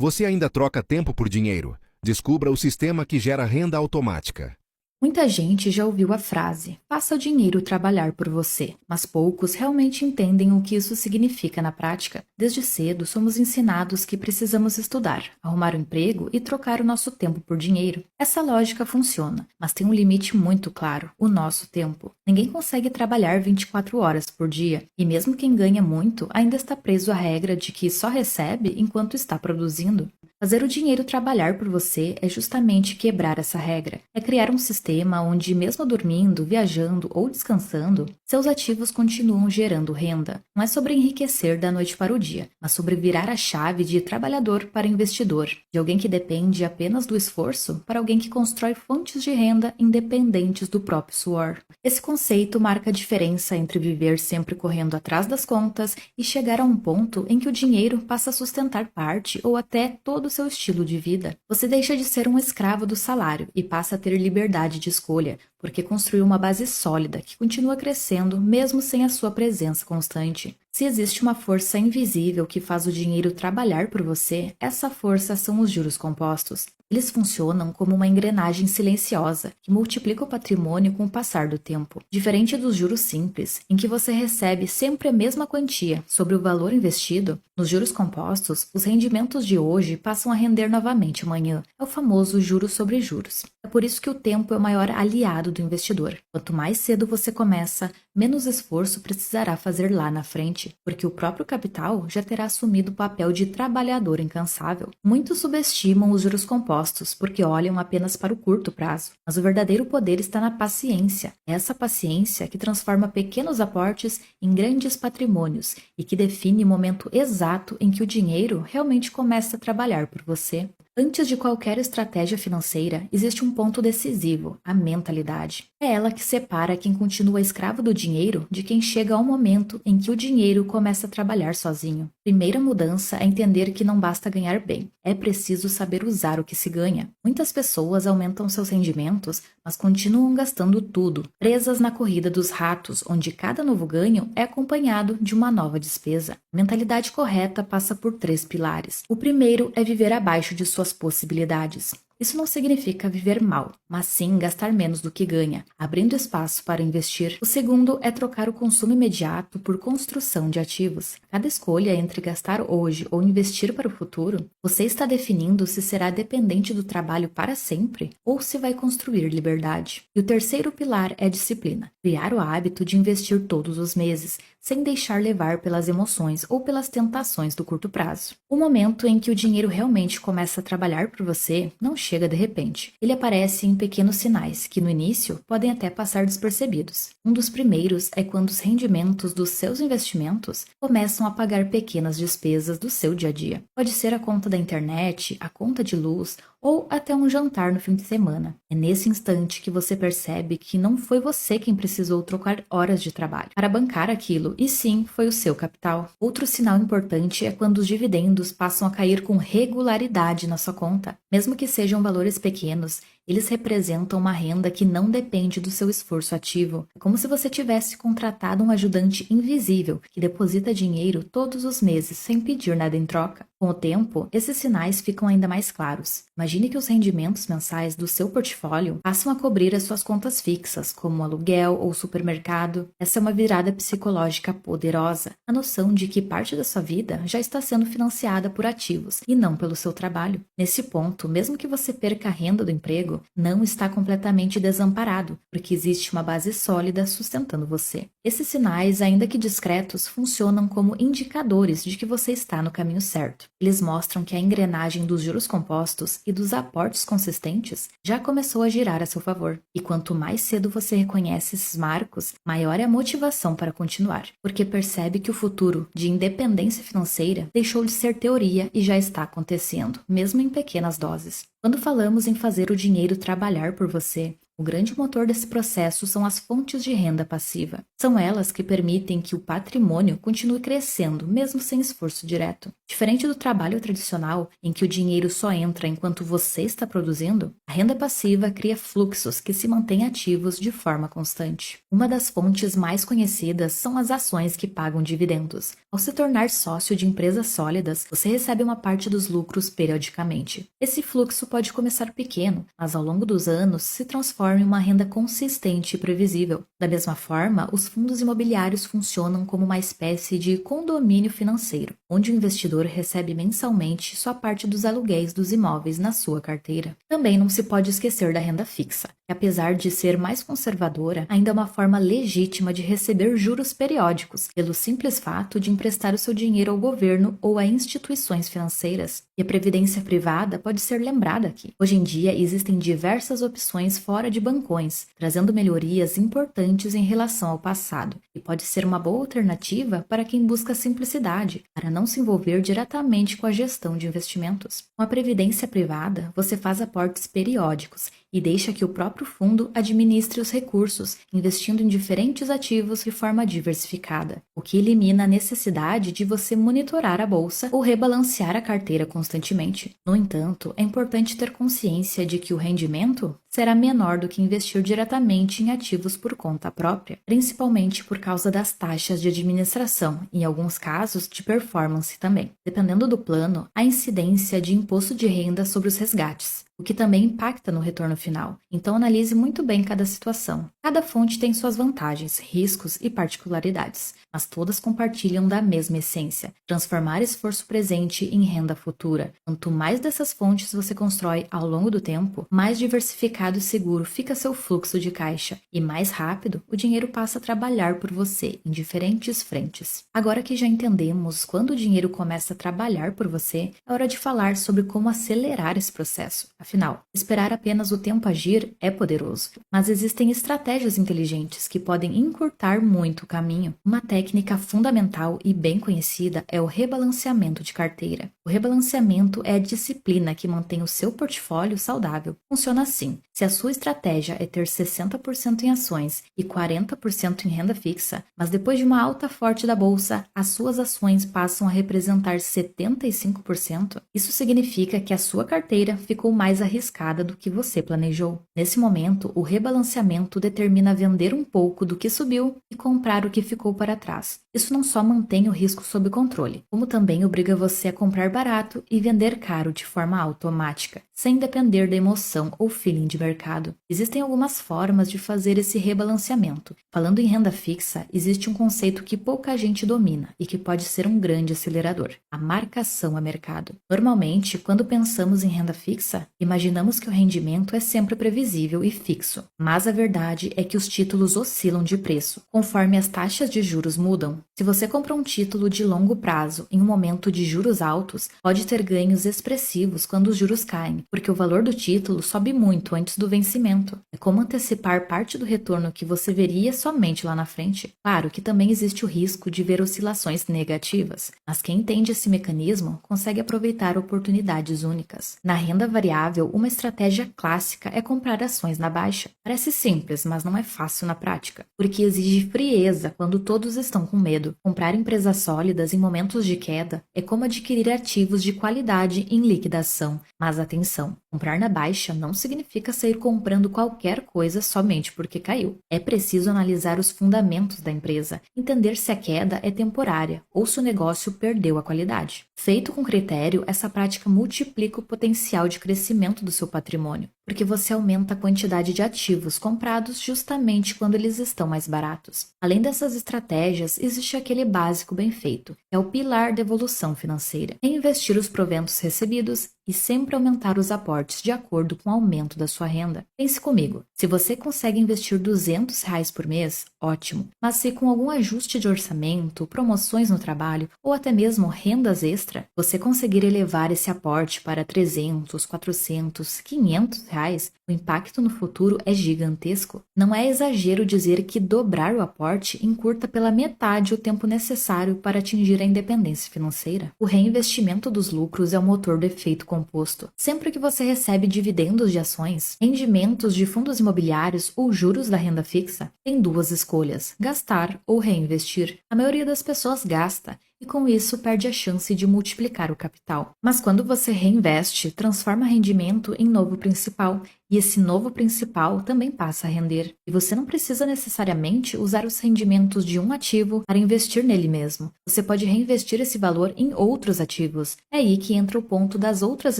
Você ainda troca tempo por dinheiro? Descubra o sistema que gera renda automática. Muita gente já ouviu a frase, faça o dinheiro trabalhar por você, mas poucos realmente entendem o que isso significa na prática. Desde cedo, somos ensinados que precisamos estudar, arrumar um emprego e trocar o nosso tempo por dinheiro. Essa lógica funciona, mas tem um limite muito claro, o nosso tempo. Ninguém consegue trabalhar 24 horas por dia, e mesmo quem ganha muito ainda está preso à regra de que só recebe enquanto está produzindo. Fazer o dinheiro trabalhar por você é justamente quebrar essa regra. É criar um sistema onde, mesmo dormindo, viajando ou descansando, seus ativos continuam gerando renda. Não é sobre enriquecer da noite para o dia, mas sobre virar a chave de trabalhador para investidor, de alguém que depende apenas do esforço para alguém que constrói fontes de renda independentes do próprio suor. Esse conceito marca a diferença entre viver sempre correndo atrás das contas e chegar a um ponto em que o dinheiro passa a sustentar parte ou até todo o seu estilo de vida. Você deixa de ser um escravo do salário e passa a ter liberdade de escolha, porque construiu uma base sólida que continua crescendo mesmo sem a sua presença constante. Se existe uma força invisível que faz o dinheiro trabalhar por você, essa força são os juros compostos. Eles funcionam como uma engrenagem silenciosa que multiplica o patrimônio com o passar do tempo. Diferente dos juros simples, em que você recebe sempre a mesma quantia sobre o valor investido, nos juros compostos, os rendimentos de hoje passam a render novamente amanhã. É o famoso juros sobre juros. É por isso que o tempo é o maior aliado do investidor. Quanto mais cedo você começa, menos esforço precisará fazer lá na frente, porque o próprio capital já terá assumido o papel de trabalhador incansável. Muitos subestimam os juros compostos porque olham apenas para o curto prazo, mas o verdadeiro poder está na paciência. É essa paciência que transforma pequenos aportes em grandes patrimônios e que define o momento exato em que o dinheiro realmente começa a trabalhar por você. Antes de qualquer estratégia financeira, existe um ponto decisivo, a mentalidade. É ela que separa quem continua escravo do dinheiro de quem chega ao momento em que o dinheiro começa a trabalhar sozinho. Primeira mudança é entender que não basta ganhar bem, é preciso saber usar o que se ganha. Muitas pessoas aumentam seus rendimentos, mas continuam gastando tudo, presas na corrida dos ratos, onde cada novo ganho é acompanhado de uma nova despesa. A mentalidade correta passa por 3 pilares. O primeiro é viver abaixo de suas possibilidades. Isso não significa viver mal, mas sim gastar menos do que ganha, abrindo espaço para investir. O segundo é trocar o consumo imediato por construção de ativos. Cada escolha entre gastar hoje ou investir para o futuro, você está definindo se será dependente do trabalho para sempre ou se vai construir liberdade. E o terceiro pilar é disciplina. Criar o hábito de investir todos os meses, sem deixar levar pelas emoções ou pelas tentações do curto prazo. O momento em que o dinheiro realmente começa a trabalhar por você não chega de repente. Ele aparece em pequenos sinais, que no início podem até passar despercebidos. Um dos primeiros é quando os rendimentos dos seus investimentos começam a pagar pequenas despesas do seu dia a dia. Pode ser a conta da internet, a conta de luz ou até um jantar no fim de semana. É nesse instante que você percebe que não foi você quem precisou trocar horas de trabalho para bancar aquilo, e sim foi o seu capital. Outro sinal importante é quando os dividendos passam a cair com regularidade na sua conta. Mesmo que sejam valores pequenos, eles representam uma renda que não depende do seu esforço ativo. É como se você tivesse contratado um ajudante invisível que deposita dinheiro todos os meses sem pedir nada em troca. Com o tempo, esses sinais ficam ainda mais claros. Imagine que os rendimentos mensais do seu portfólio passam a cobrir as suas contas fixas, como aluguel ou supermercado. Essa é uma virada psicológica poderosa, a noção de que parte da sua vida já está sendo financiada por ativos e não pelo seu trabalho. Nesse ponto, mesmo que você perca a renda do emprego, não está completamente desamparado, porque existe uma base sólida sustentando você. Esses sinais, ainda que discretos, funcionam como indicadores de que você está no caminho certo. Eles mostram que a engrenagem dos juros compostos e dos aportes consistentes já começou a girar a seu favor. E quanto mais cedo você reconhece esses marcos, maior é a motivação para continuar, porque percebe que o futuro de independência financeira deixou de ser teoria e já está acontecendo, mesmo em pequenas doses. Quando falamos em fazer o dinheiro trabalhar por você, O grande motor desse processo são as fontes de renda passiva. São elas que permitem que o patrimônio continue crescendo, mesmo sem esforço direto. Diferente do trabalho tradicional, em que o dinheiro só entra enquanto você está produzindo, a renda passiva cria fluxos que se mantêm ativos de forma constante. Uma das fontes mais conhecidas são as ações que pagam dividendos. Ao se tornar sócio de empresas sólidas, você recebe uma parte dos lucros periodicamente. Esse fluxo pode começar pequeno, mas ao longo dos anos se transforma em uma renda consistente e previsível. Da mesma forma, os fundos imobiliários funcionam como uma espécie de condomínio financeiro, onde o investidor recebe mensalmente sua parte dos aluguéis dos imóveis na sua carteira. Também não se pode esquecer da renda fixa, que apesar de ser mais conservadora, ainda é uma forma legítima de receber juros periódicos, pelo simples fato de emprestar o seu dinheiro ao governo ou a instituições financeiras. E a previdência privada pode ser lembrada aqui. Hoje em dia existem diversas opções fora de bancões, trazendo melhorias importantes em relação ao passado, e pode ser uma boa alternativa para quem busca simplicidade, para não se envolver diretamente com a gestão de investimentos. Com a previdência privada, você faz aportes periódicos e deixa que o próprio fundo administre os recursos, investindo em diferentes ativos de forma diversificada, o que elimina a necessidade de você monitorar a bolsa ou rebalancear a carteira constantemente. No entanto, é importante ter consciência de que o rendimento será menor do que investir diretamente em ativos por conta própria, principalmente por causa das taxas de administração e, em alguns casos, de performance também. Dependendo do plano, há incidência de imposto de renda sobre os resgates, o que também impacta no retorno final. Então analise muito bem cada situação. Cada fonte tem suas vantagens, riscos e particularidades, mas todas compartilham da mesma essência: transformar esforço presente em renda futura. Quanto mais dessas fontes você constrói ao longo do tempo, mais diversificado e seguro fica seu fluxo de caixa e mais rápido o dinheiro passa a trabalhar por você em diferentes frentes. Agora que já entendemos quando o dinheiro começa a trabalhar por você, é hora de falar sobre como acelerar esse processo. Afinal, esperar apenas o tempo agir é poderoso, mas existem estratégias inteligentes que podem encurtar muito o caminho. Uma técnica fundamental e bem conhecida é o rebalanceamento de carteira. O rebalanceamento é a disciplina que mantém o seu portfólio saudável. Funciona assim: se a sua estratégia é ter 60% em ações e 40% em renda fixa, mas depois de uma alta forte da bolsa, as suas ações passam a representar 75%, isso significa que a sua carteira ficou mais arriscada do que você planejou. Nesse momento, o rebalanceamento determina vender um pouco do que subiu e comprar o que ficou para trás. Isso não só mantém o risco sob controle, como também obriga você a comprar barato e vender caro de forma automática, sem depender da emoção ou feeling de mercado. Existem algumas formas de fazer esse rebalanceamento. Falando em renda fixa, existe um conceito que pouca gente domina e que pode ser um grande acelerador: a marcação a mercado. Normalmente, quando pensamos em renda fixa, imaginamos que o rendimento é sempre previsível e fixo, mas a verdade é que os títulos oscilam de preço, conforme as taxas de juros mudam. Se você compra um título de longo prazo em um momento de juros altos, pode ter ganhos expressivos quando os juros caem, porque o valor do título sobe muito antes do vencimento. É como antecipar parte do retorno que você veria somente lá na frente. Claro que também existe o risco de ver oscilações negativas, mas quem entende esse mecanismo consegue aproveitar oportunidades únicas. Na renda variável, uma estratégia clássica é comprar ações na baixa. Parece simples, mas não é fácil na prática, porque exige frieza quando todos estão com medo. Comprar empresas sólidas em momentos de queda é como adquirir ativos de qualidade em liquidação. Mas atenção, comprar na baixa não significa sair comprando qualquer coisa somente porque caiu. É preciso analisar os fundamentos da empresa, entender se a queda é temporária ou se o negócio perdeu a qualidade. Feito com critério, essa prática multiplica o potencial de crescimento do seu patrimônio, porque você aumenta a quantidade de ativos comprados justamente quando eles estão mais baratos. Além dessas estratégias, existe aquele básico bem feito, que é o pilar da evolução financeira: reinvestir os proventos recebidos e sempre aumentar os aportes de acordo com o aumento da sua renda. Pense comigo, se você consegue investir R$200 por mês, ótimo, mas se com algum ajuste de orçamento, promoções no trabalho ou até mesmo rendas extra, você conseguir elevar esse aporte para R$300, R$400, R$500, radicais, o impacto no futuro é gigantesco. Não é exagero dizer que dobrar o aporte encurta pela metade o tempo necessário para atingir a independência financeira. O reinvestimento dos lucros é o motor do efeito composto. Sempre que você recebe dividendos de ações, rendimentos de fundos imobiliários ou juros da renda fixa, tem duas escolhas: gastar ou reinvestir. A maioria das pessoas gasta e com isso perde a chance de multiplicar o capital. Mas quando você reinveste, transforma rendimento em novo principal, e esse novo principal também passa a render. E você não precisa necessariamente usar os rendimentos de um ativo para investir nele mesmo. Você pode reinvestir esse valor em outros ativos. É aí que entra o ponto das outras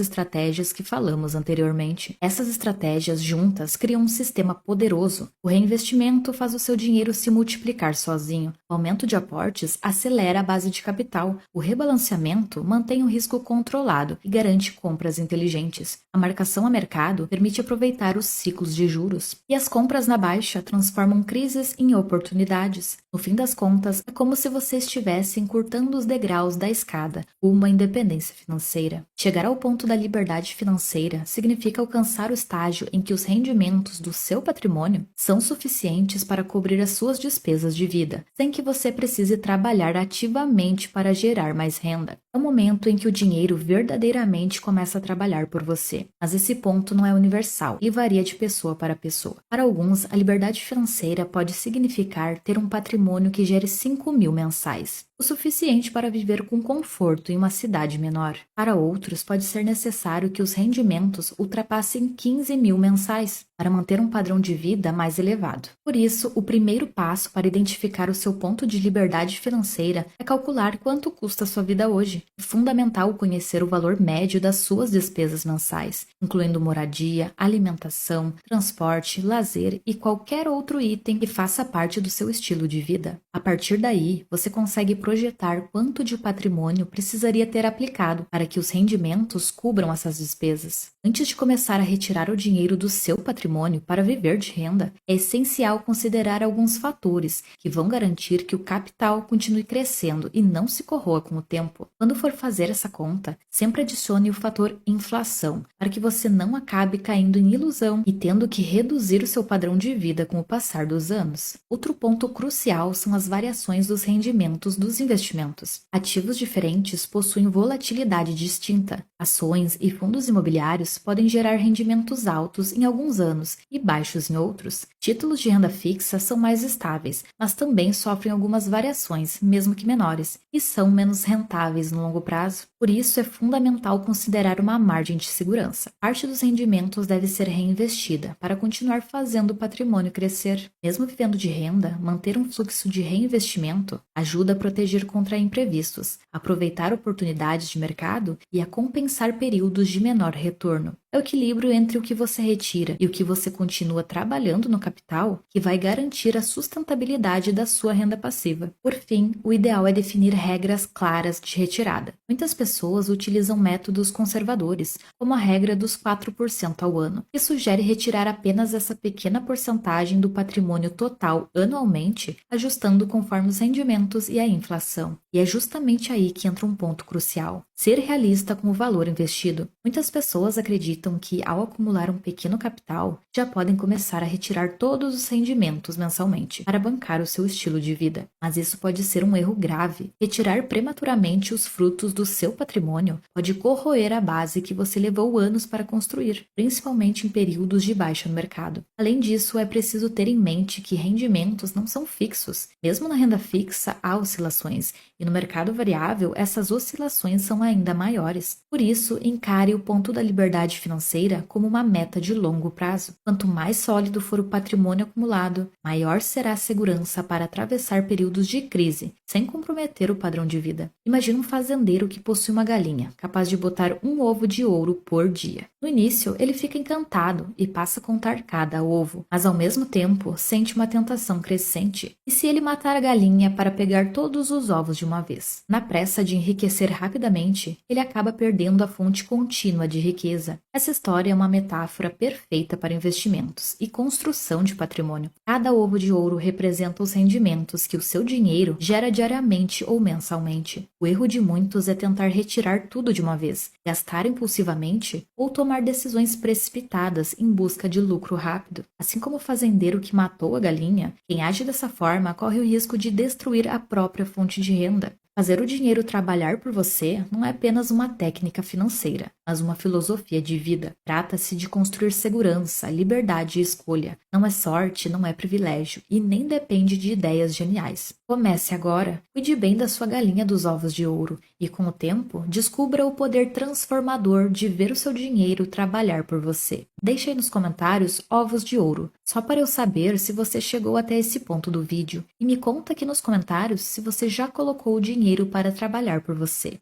estratégias que falamos anteriormente. Essas estratégias juntas criam um sistema poderoso. O reinvestimento faz o seu dinheiro se multiplicar sozinho. O aumento de aportes acelera a base de capital. O rebalanceamento mantém o risco controlado e garante compras inteligentes. A marcação a mercado permite aproveitar os ciclos de juros. E as compras na baixa transformam crises em oportunidades. No fim das contas, é como se você estivesse encurtando os degraus da escada rumo à independência financeira. Chegar ao ponto da liberdade financeira significa alcançar o estágio em que os rendimentos do seu patrimônio são suficientes para cobrir as suas despesas de vida, sem que você precise trabalhar ativamente para gerar mais renda. É o momento em que o dinheiro verdadeiramente começa a trabalhar por você. Mas esse ponto não é universal e varia de pessoa para pessoa. Para alguns, a liberdade financeira pode significar ter um patrimônio que gere 5.000 mensais, o suficiente para viver com conforto em uma cidade menor. Para outros, pode ser necessário que os rendimentos ultrapassem 15.000 mensais para manter um padrão de vida mais elevado. Por isso, o primeiro passo para identificar o seu ponto de liberdade financeira é calcular quanto custa a sua vida hoje. É fundamental conhecer o valor médio das suas despesas mensais, incluindo moradia, alimentação, transporte, lazer e qualquer outro item que faça parte do seu estilo de vida. A partir daí, você consegue projetar quanto de patrimônio precisaria ter aplicado para que os rendimentos cubram essas despesas. Antes de começar a retirar o dinheiro do seu patrimônio para viver de renda, é essencial considerar alguns fatores que vão garantir que o capital continue crescendo e não se corroa com o tempo. Quando for fazer essa conta, sempre adicione o fator inflação, para que você não acabe caindo em ilusão e tendo que reduzir o seu padrão de vida com o passar dos anos. Outro ponto crucial são as variações dos rendimentos dos investimentos. Ativos diferentes possuem volatilidade distinta. Ações e fundos imobiliários podem gerar rendimentos altos em alguns anos e baixos em outros. Títulos de renda fixa são mais estáveis, mas também sofrem algumas variações, mesmo que menores, e são menos rentáveis no longo prazo. Por isso, é fundamental considerar uma margem de segurança. Parte dos rendimentos deve ser reinvestida para continuar fazendo o patrimônio crescer. Mesmo vivendo de renda, manter um fluxo de reinvestimento ajuda a proteger contra imprevistos, aproveitar oportunidades de mercado e a compensar períodos de menor retorno. É o equilíbrio entre o que você retira e o que você continua trabalhando no capital que vai garantir a sustentabilidade da sua renda passiva. Por fim, o ideal é definir regras claras de retirada. Muitas pessoas utilizam métodos conservadores, como a regra dos 4% ao ano, que sugere retirar apenas essa pequena porcentagem do patrimônio total anualmente, ajustando conforme os rendimentos e a inflação. E é justamente aí que entra um ponto crucial: ser realista com o valor investido. Muitas pessoas acreditam que, ao acumular um pequeno capital, já podem começar a retirar todos os rendimentos mensalmente para bancar o seu estilo de vida. Mas isso pode ser um erro grave. Retirar prematuramente os frutos do seu patrimônio pode corroer a base que você levou anos para construir, principalmente em períodos de baixa no mercado. Além disso, é preciso ter em mente que rendimentos não são fixos. Mesmo na renda fixa, há oscilações, e no mercado variável, essas oscilações são ainda maiores. Por isso, encare o ponto da liberdade financeira como uma meta de longo prazo. Quanto mais sólido for o patrimônio acumulado, maior será a segurança para atravessar períodos de crise, sem comprometer o padrão de vida. Imagine um fazendeiro que possui uma galinha, capaz de botar um ovo de ouro por dia. No início, ele fica encantado e passa a contar cada ovo, mas ao mesmo tempo sente uma tentação crescente. E se ele matar a galinha para pegar todos os ovos de uma vez? Na pressa de enriquecer rapidamente, ele acaba perdendo a fonte contínua de riqueza. Essa história é uma metáfora perfeita para investimentos e construção de patrimônio. Cada ovo de ouro representa os rendimentos que o seu dinheiro gera diariamente ou mensalmente. O erro de muitos é tentar retirar tudo de uma vez, gastar impulsivamente ou tomar tomar decisões precipitadas em busca de lucro rápido. Assim como o fazendeiro que matou a galinha, quem age dessa forma corre o risco de destruir a própria fonte de renda. Fazer o dinheiro trabalhar por você não é apenas uma técnica financeira, mas uma filosofia de vida. Trata-se de construir segurança, liberdade e escolha. Não é sorte, não é privilégio e nem depende de ideias geniais. Comece agora, cuide bem da sua galinha dos ovos de ouro e, com o tempo, descubra o poder transformador de ver o seu dinheiro trabalhar por você. Deixe aí nos comentários ovos de ouro, só para eu saber se você chegou até esse ponto do vídeo, e me conta aqui nos comentários se você já colocou o dinheiro para trabalhar por você.